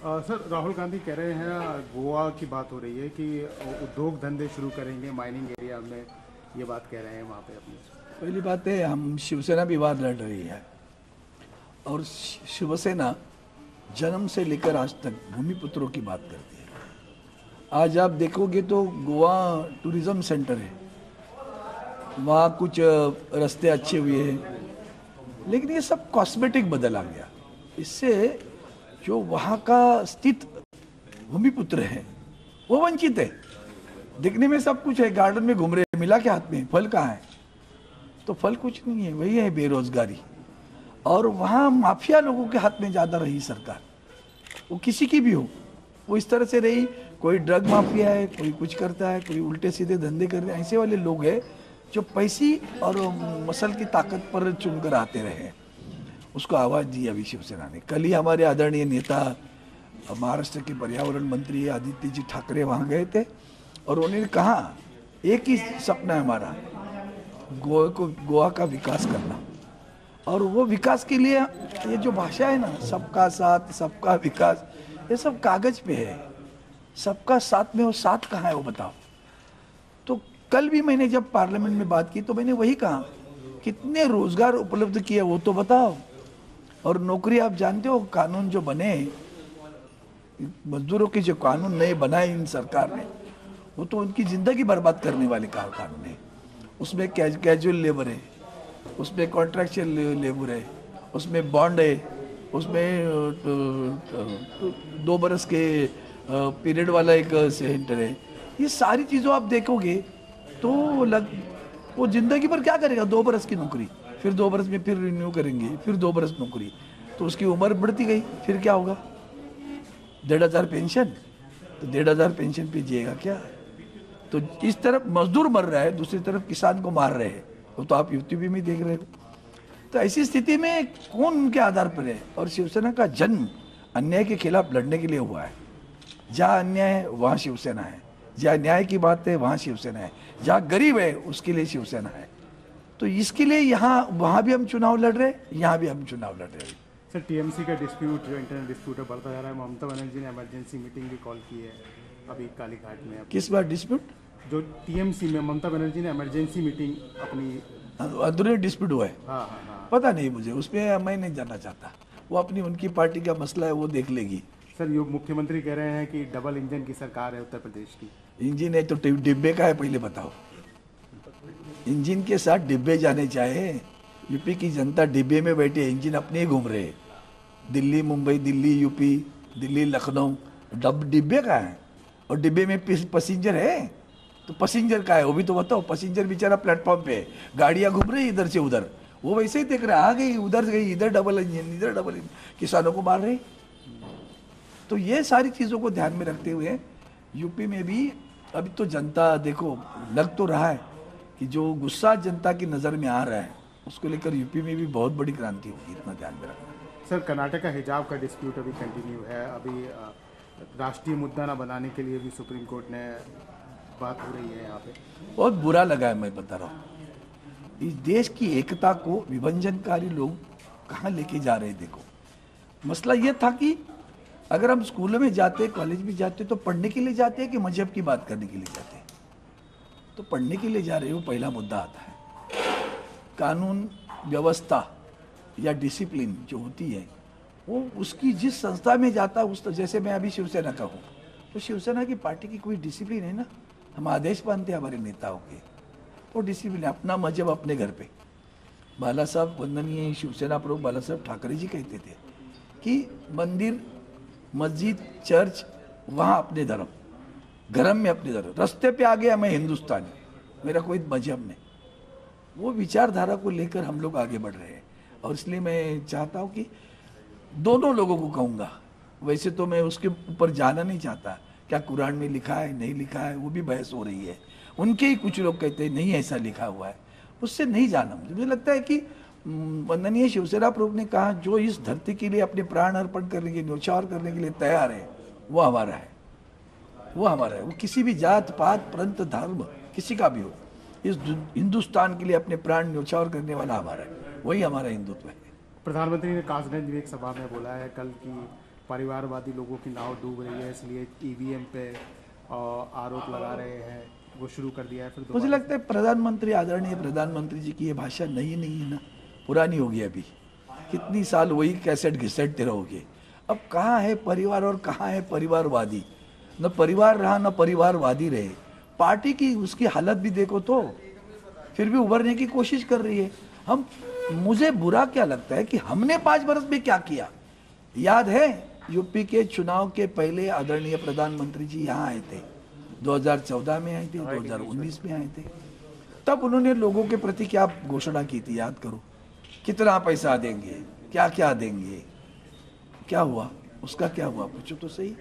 Sir, Rahul Gandhi कह रहे हैं, गोवा की बात हो रही है कि उद्योग धंधे शुरू करेंगे माइनिंग एरिया में, ये बात कह रहे हैं वहाँ पे अपनी। पहली बात है, हम शिवसेना विवाद लड़ रही है और शिवसेना जन्म से लेकर आज तक भूमिपुत्रों की बात करती है। आज आप देखोगे तो गोवा टूरिज्म सेंटर है, वहाँ कुछ रास्ते अच्छे हुए हैं, लेकिन ये सब कॉस्मेटिक बदला गया। इससे जो वहाँ का स्थित भूमिपुत्र है वो वंचित है। दिखने में सब कुछ है, गार्डन में घूम रहे हैं, मिला के हाथ में फल कहाँ है? तो फल कुछ नहीं है, वही है बेरोजगारी। और वहाँ माफिया लोगों के हाथ में ज़्यादा रही सरकार, वो किसी की भी हो, वो इस तरह से रही। कोई ड्रग माफिया है, कोई कुछ करता है, कोई उल्टे सीधे धंधे कर रहे हैं। ऐसे वाले लोग हैं जो पैसी और मसल की ताकत पर चुनकर आते रहे, उसको आवाज़ दी अभी शिवसेना ने। कल ही हमारे आदरणीय नेता महाराष्ट्र के पर्यावरण मंत्री आदित्य जी ठाकरे वहाँ गए थे और उन्होंने कहा एक ही सपना है हमारा, गोवा का विकास करना। और वो विकास के लिए ये जो भाषा है ना, सबका साथ सबका विकास, ये सब कागज पे है। सबका साथ में वो साथ कहाँ है वो बताओ। तो कल भी मैंने जब पार्लियामेंट में बात की तो मैंने वही कहा, कितने रोजगार उपलब्ध किए वो तो बताओ। और नौकरी, आप जानते हो कानून जो बने, मजदूरों के जो कानून नए बनाए इन सरकार ने, वो तो उनकी जिंदगी बर्बाद करने वाले कानून है। उसमें कैजुअल लेबर है, उसमें कॉन्ट्रैक्चुअल लेबर है, उसमें बॉन्ड है, उसमें 2 बरस के पीरियड वाला एक सेंटर है। ये सारी चीज़ों आप देखोगे तो वो जिंदगी भर क्या करेगा? 2 बरस की नौकरी, फिर 2 बरस में फिर रिन्यू करेंगे, फिर 2 बरस नौकरी, तो उसकी उम्र बढ़ती गई, फिर क्या होगा? 1,500 पेंशन, तो 1,500 पेंशन पे जिएगा क्या? तो इस तरफ मजदूर मर रहा है, दूसरी तरफ किसान को मार रहे हैं, वो तो आप यूपी में देख रहे हो। तो ऐसी स्थिति में कौन उनके आधार पर है? और शिवसेना का जन्म अन्याय के खिलाफ लड़ने के लिए हुआ है। जहाँ अन्याय है वहाँ शिवसेना है, जहाँ न्याय की बात है वहाँ शिवसेना है, जहाँ गरीब है उसके लिए शिवसेना है। तो इसके लिए यहाँ वहाँ भी हम चुनाव लड़ रहे हैं, यहाँ भी हम चुनाव लड़ रहे हैं। सर, टीएमसी का डिस्प्यूट, जो इंटरनल डिस्प्यूट है, बढ़ता जा रहा है। ममता बनर्जी ने इमरजेंसी मीटिंग भी कॉल की है अभी कालीघाट में। किस बार डिस्प्यूट? जो टीएमसी में ममता बनर्जी ने इमरजेंसी मीटिंग अपनी, अंदरूनी डिस्प्यूट हुआ है। हाँ हाँ हाँ। पता नहीं मुझे, उसमें मैं नहीं जानना चाहता। वो अपनी उनकी पार्टी का मसला है, वो देख लेगी। सर, ये मुख्यमंत्री कह रहे हैं कि डबल इंजन की सरकार है उत्तर प्रदेश की। इंजन है तो डिब्बे का है, पहले बताओ। इंजन के साथ डिब्बे जाने चाहे। यूपी की जनता डिब्बे में बैठी है, इंजन अपने ही घूम रहे हैं। दिल्ली मुंबई, दिल्ली यूपी, दिल्ली लखनऊ, डिब्बे का है। और डिब्बे में पैसेंजर है, तो पैसेंजर का है वो भी तो बताओ। पैसेंजर बेचारा प्लेटफॉर्म पे है, गाड़ियाँ घूम रही इधर से उधर, वो वैसे ही देख रहा है, आ गई उधर गई, इधर डबल इंजन, इधर डबल इंजन, किसानों को मार रहे। तो ये सारी चीज़ों को ध्यान में रखते हुए यूपी में भी अभी तो जनता, देखो लग तो रहा है कि जो गुस्सा जनता की नज़र में आ रहा है, उसको लेकर यूपी में भी बहुत बड़ी क्रांति होगी, इतना ध्यान में रखना। सर, कर्नाटक का हिजाब का डिस्प्यूट अभी कंटिन्यू है। अभी राष्ट्रीय मुद्दा ना बनाने के लिए भी सुप्रीम कोर्ट ने बात हो रही है यहाँ पे। बहुत बुरा लगा है, मैं बता रहा हूँ। इस देश की एकता को विभजनकारी लोग कहाँ लेके जा रहे हैं। देखो, मसला ये था कि अगर हम स्कूलों में जाते, कॉलेज में जाते, तो पढ़ने के लिए जाते हैं कि मजहब की बात करने के लिए जाते हैं? तो पढ़ने के लिए जा रहे हो, पहला मुद्दा आता है। कानून व्यवस्था या डिसिप्लिन जो होती है, वो उसकी जिस संस्था में जाता है उस, जैसे मैं अभी शिवसेना का हूँ, तो शिवसेना की पार्टी की कोई डिसिप्लिन है ना। हम आदेश मानते हैं हमारे नेताओं के, वो डिसिप्लिन, अपना मजहब अपने घर पे। बाला साहब, वंदनीय शिवसेना प्रमुख बाला साहब ठाकरे जी कहते थे कि मंदिर, मस्जिद, चर्च, वहाँ अपने धर्म, घरम में अपने धर्म, रास्ते पे आ गया मैं हिंदुस्तानी, मेरा कोई मजहब नहीं। वो विचारधारा को लेकर हम लोग आगे बढ़ रहे हैं। और इसलिए मैं चाहता हूँ कि दोनों लोगों को कहूँगा, वैसे तो मैं उसके ऊपर जाना नहीं चाहता, क्या कुरान में लिखा है नहीं लिखा है, वो भी बहस हो रही है। उनके ही कुछ लोग कहते हैं नहीं ऐसा लिखा हुआ है, उससे नहीं जाना। मुझे लगता है कि वंदनीय शिवसेना प्रमुख ने कहा, जो इस धरती के लिए अपने प्राण अर्पण करने के, न्यौछावर करने के लिए तैयार है, वो हमारा है, वो हमारा है। वो किसी भी जात पात पंथ धर्म किसी का भी हो, इस हिंदुस्तान के लिए अपने प्राण न्यौछावर करने वाला हमारा है, वही हमारा हिंदुत्व है। प्रधानमंत्री ने कासगंज में एक सभा में बोला है कल कि परिवारवादी लोगों की नाव डूब रही है, इसलिए ईवीएम पे आरोप लगा रहे हैं, वो शुरू कर दिया है। फिर मुझे लगता है प्रधानमंत्री, आदरणीय प्रधानमंत्री जी की ये भाषा नई नहीं है ना, पुरानी हो गई। अभी कितनी साल वही कैसेट घिसटते रहोगे। अब कहाँ है परिवार और कहाँ है परिवारवादी? न परिवार रहा न परिवारवादी रहे। पार्टी की उसकी हालत भी देखो तो फिर भी उभरने की कोशिश कर रही है। मुझे बुरा क्या लगता है कि हमने 5 वर्ष में क्या किया। याद है यूपी के चुनाव के पहले आदरणीय प्रधानमंत्री जी यहाँ आए थे, 2014 में आए थे, 2019 में आए थे। तब उन्होंने लोगों के प्रति क्या घोषणा की थी, याद करो। कितना पैसा देंगे, क्या क्या देंगे, क्या हुआ, उसका क्या हुआ, पूछो तो सही।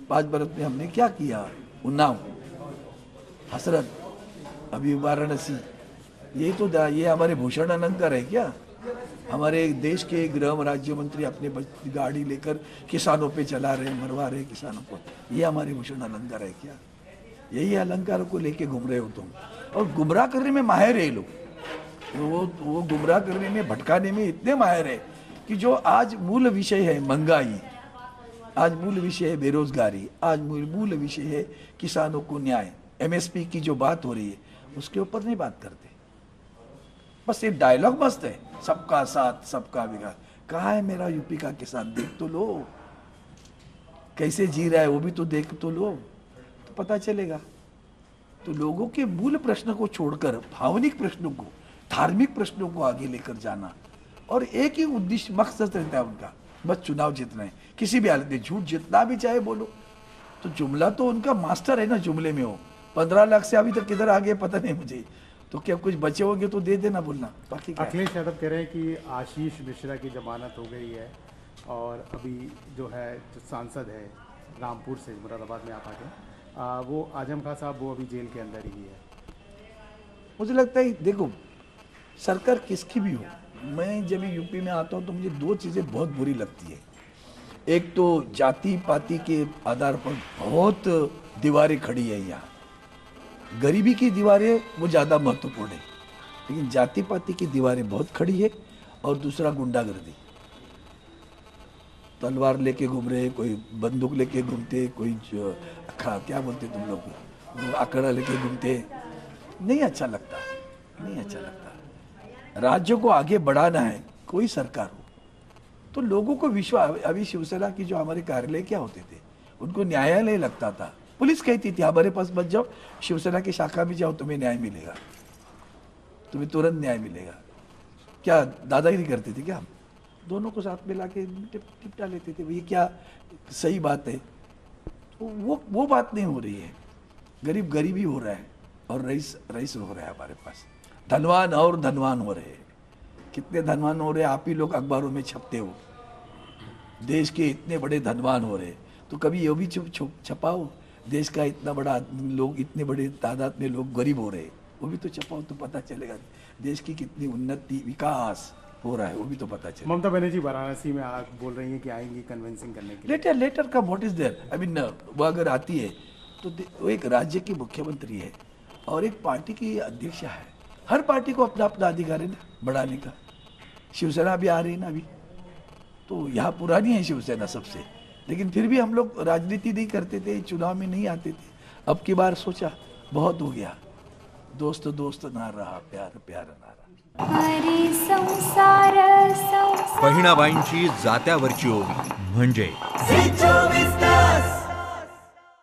5 वर्ष में हमने क्या किया? उन्नाव, हसरत, अभी वाराणसी, ये तो ये हमारे भूषण अलंकार है क्या? हमारे देश के गृह राज्य मंत्री अपने गाड़ी लेकर किसानों पे चला रहे, मरवा रहे किसानों को, ये हमारे भूषण अलंकार है क्या? यही अलंकार को लेके घूम रहे हो तुम, और गुमराह करने में माहिर है लोग। वो गुमराह करने में, भटकाने में इतने माहिर है कि जो आज मूल विषय है महंगाई, आज मूल विषय है बेरोजगारी, आज मूल विषय है किसानों को न्याय, एमएसपी की जो बात हो रही है उसके ऊपर नहीं बात करते। बस ये डायलॉग मस्त है, सबका साथ सबका विकास। कहाँ है मेरा यूपी का किसान? देख तो लो कैसे जी रहा है, वो भी तो देख तो लो, तो पता चलेगा। तो लोगों के मूल प्रश्न को छोड़कर भावनिक प्रश्नों को, धार्मिक प्रश्नों को आगे लेकर जाना, और एक ही उद्देश्य, मकसद रहता है उनका, बस चुनाव जीतना है। किसी भी हालत में झूठ जितना भी चाहे बोलो, तो जुमला तो उनका मास्टर है ना, जुमले में हो। 15 लाख से अभी तक किधर आ गए पता नहीं मुझे, तो क्या कुछ बचे होंगे तो दे देना, बोलना बाकी। अखिलेश यादव कह रहे हैं कि आशीष मिश्रा की जमानत हो गई है, और अभी जो है जो सांसद है रामपुर से, मुरादाबाद में आप आके, वो आजम खान साहब, वो अभी जेल के अंदर ही है। मुझे लगता है देखो, सरकार किसकी भी हो, मैं जब यूपी में आता हूँ तो मुझे 2 चीज़ें बहुत बुरी लगती है। एक तो जाति पाति के आधार पर बहुत दीवारें खड़ी है यहाँ। गरीबी की दीवारें वो ज़्यादा महत्वपूर्ण है, लेकिन जाति पाति की दीवारें बहुत खड़ी है। और दूसरा गुंडागर्दी, तलवार लेके घूम रहे, कोई बंदूक लेके घूमते, कोई क्या बोलते तुम लोग, आकड़ा लेके घूमते। नहीं अच्छा लगता, नहीं अच्छा लगता। राज्य को आगे बढ़ाना है, कोई सरकार हो तो लोगों को विश्वास। अभी शिवसेना की जो हमारे कार्यालय क्या होते थे, उनको न्यायालय लगता था। पुलिस कहती थी हमारे पास मत जाओ, शिवसेना की शाखा में जाओ, तुम्हें न्याय मिलेगा, तुम्हें तुरंत न्याय मिलेगा। क्या दादागिरी करते थे क्या हम? दोनों को साथ में लाके निपटा लेते थे। ये क्या सही बात है? तो वो बात नहीं हो रही है। गरीब गरीबी हो रहा है, और रईस रईस हो रहा है हमारे पास। धनवान और धनवान हो रहे हैं। कितने धनवान हो रहे हैं? आप ही लोग अखबारों में छपते हो, देश के इतने बड़े धनवान हो रहे, तो कभी ये भी छपाओ, देश का इतना बड़ा लोग, इतने बड़े तादाद में लोग गरीब हो रहे, वो भी तो छपाओ, तो पता चलेगा देश की कितनी उन्नति, विकास हो रहा है, वो भी तो पता चलेगा। ममता बनर्जी वाराणसी में बोल रही हैं कि आएंगी कन्विंसिंग करने के लिए। लेटर का what is there? I mean, वो अगर आती है तो वो एक राज्य की मुख्यमंत्री है और एक पार्टी की अध्यक्ष है। हर पार्टी को अपना अपना अधिकार है ना बढ़ाने का। शिवसेना भी आ रही है ना अभी, तो यहाँ पुरानी है शिवसेना सबसे, लेकिन फिर भी हम लोग राजनीति नहीं करते थे, चुनाव में नहीं आते थे। अब की बार सोचा बहुत हो गया, दोस्त दोस्त ना रहा, प्यार प्यार ना रहा। हरी संसार बहिणाबाईंची जात्यावरची ओवी म्हणजे